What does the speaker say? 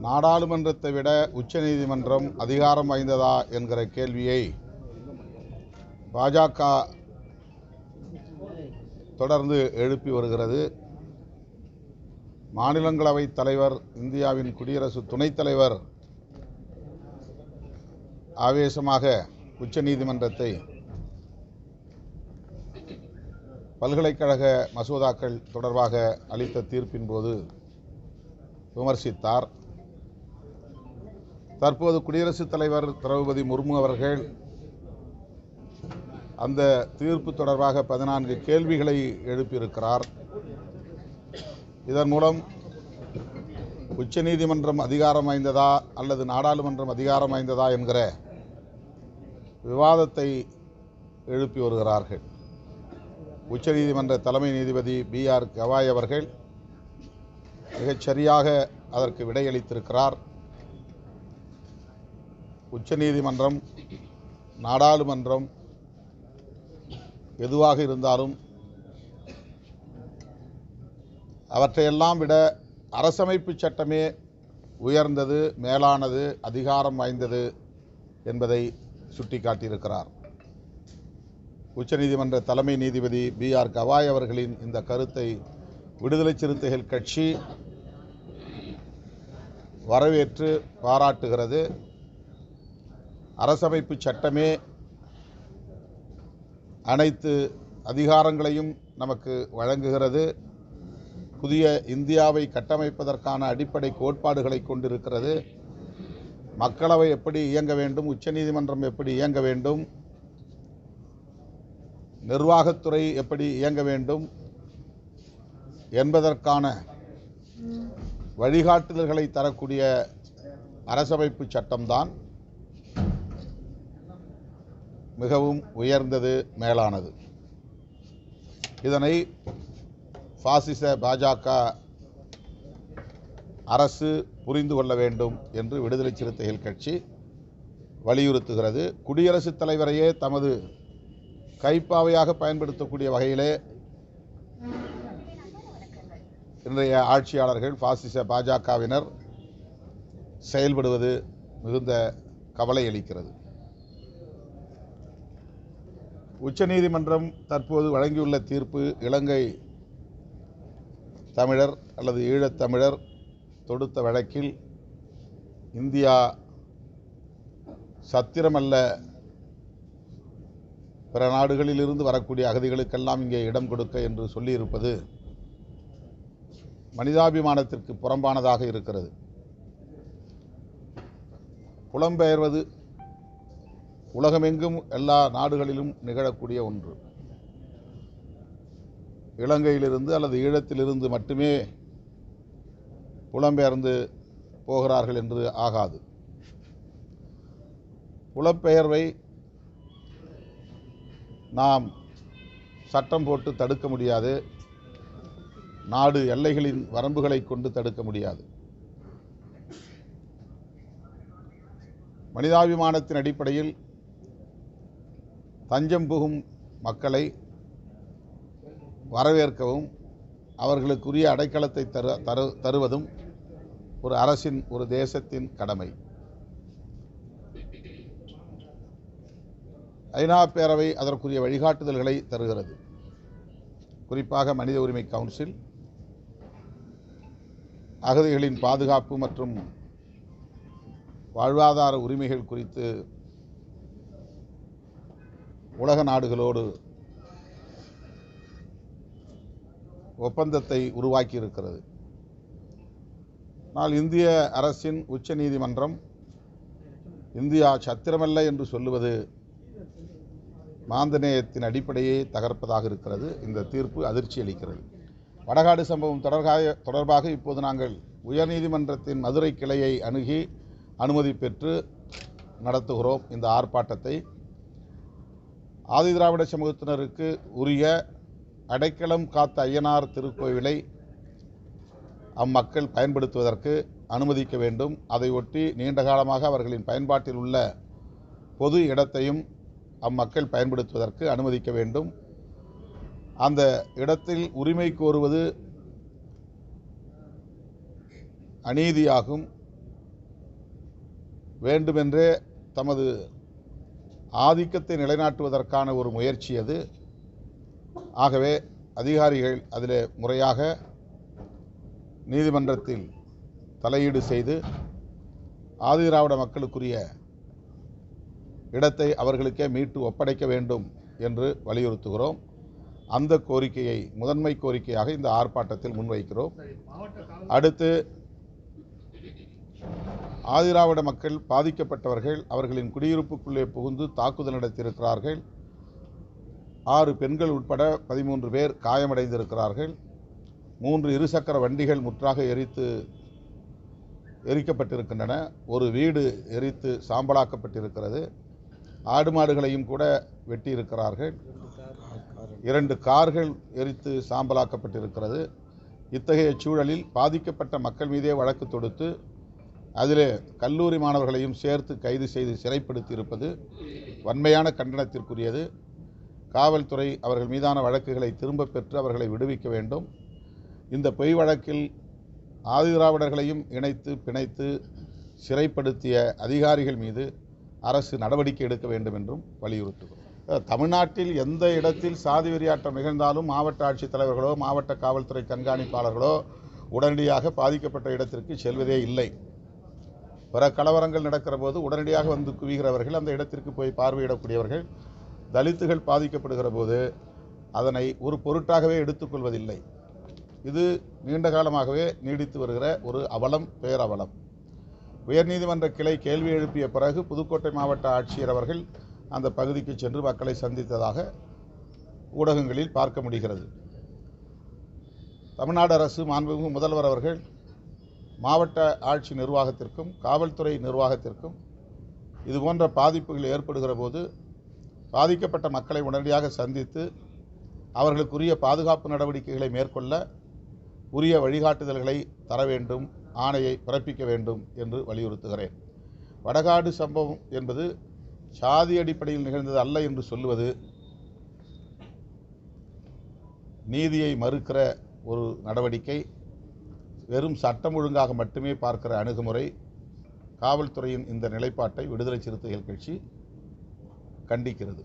நாடாளுமன்றத்தை விட உச்சநீதிமன்றம் அதிகாரம் வாய்ந்ததா என்கிற கேள்வியை பாஜக தொடர்ந்து எழுப்பி வருகிறது. மாநிலங்களவை தலைவர், இந்தியாவின் குடியரசு துணைத் தலைவர் ஆவேசமாக உச்சநீதிமன்றத்தை பல்கலைக்கழக மசோதாக்கள் தொடர்பாக அளித்த தீர்ப்பின் போது விமர்சித்தார். தற்போது குடியரசுத் தலைவர் திரௌபதி முர்மு அவர்கள் அந்த தீர்ப்பு தொடர்பாக 14 கேள்விகளை எழுப்பியிருக்கிறார். இதன் மூலம் உச்சநீதிமன்றம் அதிகாரம் வாய்ந்ததா அல்லது நாடாளுமன்றம் அதிகாரம் வாய்ந்ததா என்கிற விவாதத்தை எழுப்பி வருகிறார்கள். உச்சநீதிமன்ற தலைமை நீதிபதி B.R. கவாய் அவர்கள் மிகச் சரியாக அதற்கு விடையளித்திருக்கிறார். உச்சநீதிமன்றம், நாடாளுமன்றம் எதுவாக இருந்தாலும் அவற்றையெல்லாம் விட அரசமைப்பு சட்டமே உயர்ந்தது, மேலானது, அதிகாரம் வாய்ந்தது என்பதை சுட்டிக்காட்டியிருக்கிறார். உச்சநீதிமன்ற தலைமை நீதிபதி B.R. கவாய் அவர்களின் இந்த கருத்தை விடுதலை சிறுத்தைகள் கட்சி வரவேற்று பாராட்டுகிறது. அரசமைப்பு சட்டமே அனைத்து அதிகாரங்களையும் நமக்கு வழங்குகிறது. புதிய இந்தியாவை கட்டமைப்பதற்கான அடிப்படை கோட்பாடுகளை கொண்டிருக்கிறது. மக்களவை எப்படி இயங்க வேண்டும், உச்சநீதிமன்றம் எப்படி இயங்க வேண்டும், நிர்வாகத்துறை எப்படி இயங்க வேண்டும் என்பதற்கான வழிகாட்டுதல்களை தரக்கூடிய அரசமைப்பு சட்டம்தான் மிகவும் உயர்ந்தது, மேலானது. இதனை பாசிச பாஜக அரசு புரிந்து கொள்ள வேண்டும் என்று விடுதலை சிறுத்தைகள் கட்சி வலியுறுத்துகிறது. குடியரசுத் தலைவரையே தமது கைப்பாவையாக பயன்படுத்தக்கூடிய வகையிலே இன்றைய ஆட்சியாளர்கள், பாசிச பாஜகவினர் செயல்படுவது மிகுந்த கவலை அளிக்கிறது. உச்சநீதிமன்றம் தற்போது வழங்கியுள்ள தீர்ப்பு இலங்கை தமிழர் அல்லது ஈழத்தமிழர் தொடுத்த வழக்கில் இந்தியா சத்திரமல்ல, பிற நாடுகளிலிருந்து வரக்கூடிய அகதிகளுக்கெல்லாம் இங்கே இடம் கொடுக்க என்று சொல்லியிருப்பது மனிதாபிமானத்திற்கு புறம்பானதாக இருக்கிறது. புலம்பெயர்வது உலகமெங்கும் எல்லா நாடுகளிலும் நிகழக்கூடிய ஒன்று. இலங்கையிலிருந்து அல்லது ஈழத்திலிருந்து மட்டுமே புலம்பெயர்ந்து போகிறார்கள் என்று ஆகாது. புலப்பெயர்வை நாம் சட்டம் போட்டு தடுக்க முடியாது. நாடு எல்லைகளின் வரம்புகளை கொண்டு தடுக்க முடியாது. மனிதாபிமானத்தின் அடிப்படையில் தஞ்சம் புகும் மக்களை வரவேற்கவும் அவர்களுக்குரிய அடைக்கலத்தை தருவதும் ஒரு அரசின், ஒரு தேசத்தின் கடமை. ஐநா பேரவை அதற்குரிய வழிகாட்டுதல்களை தருகிறது. குறிப்பாக மனித உரிமை கவுன்சில் அகதிகளின் பாதுகாப்பு மற்றும் வாழ்வாதார உரிமைகள் குறித்து உலக நாடுகளோடு ஒப்பந்தத்தை உருவாக்கி இருக்கிறது. ஆனால் இந்திய அரசின் உச்ச நீதிமன்றம் இந்தியா சத்திரமல்ல என்று சொல்லுவது மாந்தநேயத்தின் அடிப்படையை தகர்ப்பதாக இருக்கிறது. இந்த தீர்ப்பு அதிர்ச்சி அளிக்கிறது. வடகாடு சம்பவம் தொடர்பாக இப்போது நாங்கள் உயர்நீதிமன்றத்தின் மதுரை கிளையை அணுகி அனுமதி பெற்று நடத்துகிறோம் இந்த ஆர்ப்பாட்டத்தை. ஆதிதிராவிட சமூகத்தினருக்கு உரிய அடைக்கலம் காத்த ஐயனார் திருக்கோவிலை அம்மக்கள் பயன்படுத்துவதற்கு அனுமதிக்க வேண்டும். அதை ஒட்டி நீண்ட காலமாக அவர்களின் பயன்பாட்டில் உள்ள பொது இடத்தையும் அம்மக்கள் பயன்படுத்துவதற்கு அனுமதிக்க வேண்டும். அந்த இடத்தில் உரிமை கோருவது அநீதியாகும். வேண்டுமென்றே தமது ஆதிக்கத்தை நிலைநாட்டுவதற்கான ஒரு முயற்சி அது. ஆகவே அதிகாரிகள் அதில் முறையாக நீதிமன்றத்தில் தலையீடு செய்து ஆதிதிராவிட மக்களுக்குரிய இடத்தை அவர்களுக்கே மீட்டு ஒப்படைக்க வேண்டும் என்று வலியுறுத்துகிறோம். அந்த கோரிக்கையை முதன்மை கோரிக்கையாக இந்த ஆர்ப்பாட்டத்தில் முன்வைக்கிறோம். அடுத்து, ஆதிதிராவிட மக்கள் பாதிக்கப்பட்டவர்கள் அவர்களின் குடியிருப்புக்குள்ளே புகுந்து தாக்குதல் நடத்தியிருக்கிறார்கள். 6 பெண்கள் உட்பட 13 பேர் காயமடைந்திருக்கிறார்கள். 3 இருசக்கர வண்டிகள் முற்றாக எரிக்கப்பட்டிருக்கின்றன. ஒரு வீடு எரித்து சாம்பலாக்கப்பட்டிருக்கிறது. ஆடு மாடுகளையும் கூட வெட்டியிருக்கிறார்கள். 2 கார்கள் எரித்து சாம்பலாக்கப்பட்டிருக்கிறது. இத்தகைய சூழலில் பாதிக்கப்பட்ட மக்கள் மீதே வழக்கு தொடுத்து அதிலே கல்லூரி மாணவர்களையும் சேர்த்து கைது செய்து சிறைப்படுத்தி இருப்பது வன்மையான கண்டனத்திற்குரியது. காவல்துறை அவர்கள் மீதான வழக்குகளை திரும்பப் பெற்று அவர்களை விடுவிக்க வேண்டும். இந்த பொய் வழக்கில் ஆதிதிராவிடர்களையும் இணைத்து பிணைத்து சிறைப்படுத்திய அதிகாரிகள் மீது அரசு நடவடிக்கை எடுக்க வேண்டும் என்றும் வலியுறுத்துகிறோம். தமிழ்நாட்டில் எந்த இடத்தில் சாதி வெறியாட்டம் நிகழ்ந்தாலும் மாவட்ட ஆட்சித்தலைவர்களோ மாவட்ட காவல்துறை கண்காணிப்பாளர்களோ உடனடியாக பாதிக்கப்பட்ட இடத்திற்கு செல்வதே இல்லை. பிற கலவரங்கள் நடக்கிற போது உடனடியாக வந்து குவிகிறவர்கள், அந்த இடத்திற்கு போய் பார்வையிடக்கூடியவர்கள். தலித்துகள் பாதிக்கப்படுகிற போது அதனை ஒரு பொருட்டாகவே எடுத்துக்கொள்வதில்லை. இது நீண்ட காலமாகவே நீடித்து வருகிற ஒரு அவலம், பேரவலம். உயர்நீதிமன்ற கிளை கேள்வி எழுப்பிய பிறகு புதுக்கோட்டை மாவட்ட ஆட்சியர் அவர்கள் அந்த பகுதிக்கு சென்று மக்களை சந்தித்ததாக ஊடகங்களில் பார்க்க முடிகிறது. தமிழ்நாடு அரசு மாண்புமிகு முதல்வர் அவர்கள் மாவட்ட ஆட்சி நிர்வாகத்திற்கும் காவல்துறை நிர்வாகத்திற்கும் இதுபோன்ற பாதிப்புகள் ஏற்படுகிற போது பாதிக்கப்பட்ட மக்களை உடனடியாக சந்தித்து அவர்களுக்குரிய பாதுகாப்பு நடவடிக்கைகளை மேற்கொள்ள உரிய வழிகாட்டுதல்களை தர வேண்டும், ஆணையை பிறப்பிக்க வேண்டும் என்று வலியுறுத்துகிறேன். வடகாடு சம்பவம் என்பது சாதி அடிப்படையில் நிகழ்ந்தது அல்ல என்று சொல்லுவது நீதியை மறுக்கிற ஒரு நடவடிக்கை. வெறும் சட்டம் ஒழுங்காக மட்டுமே பார்க்கிற அணுகுமுறை. காவல்துறையின் இந்த நிலைப்பாட்டை விடுதலை சிறுத்தைகள் கட்சி கண்டிக்கிறது.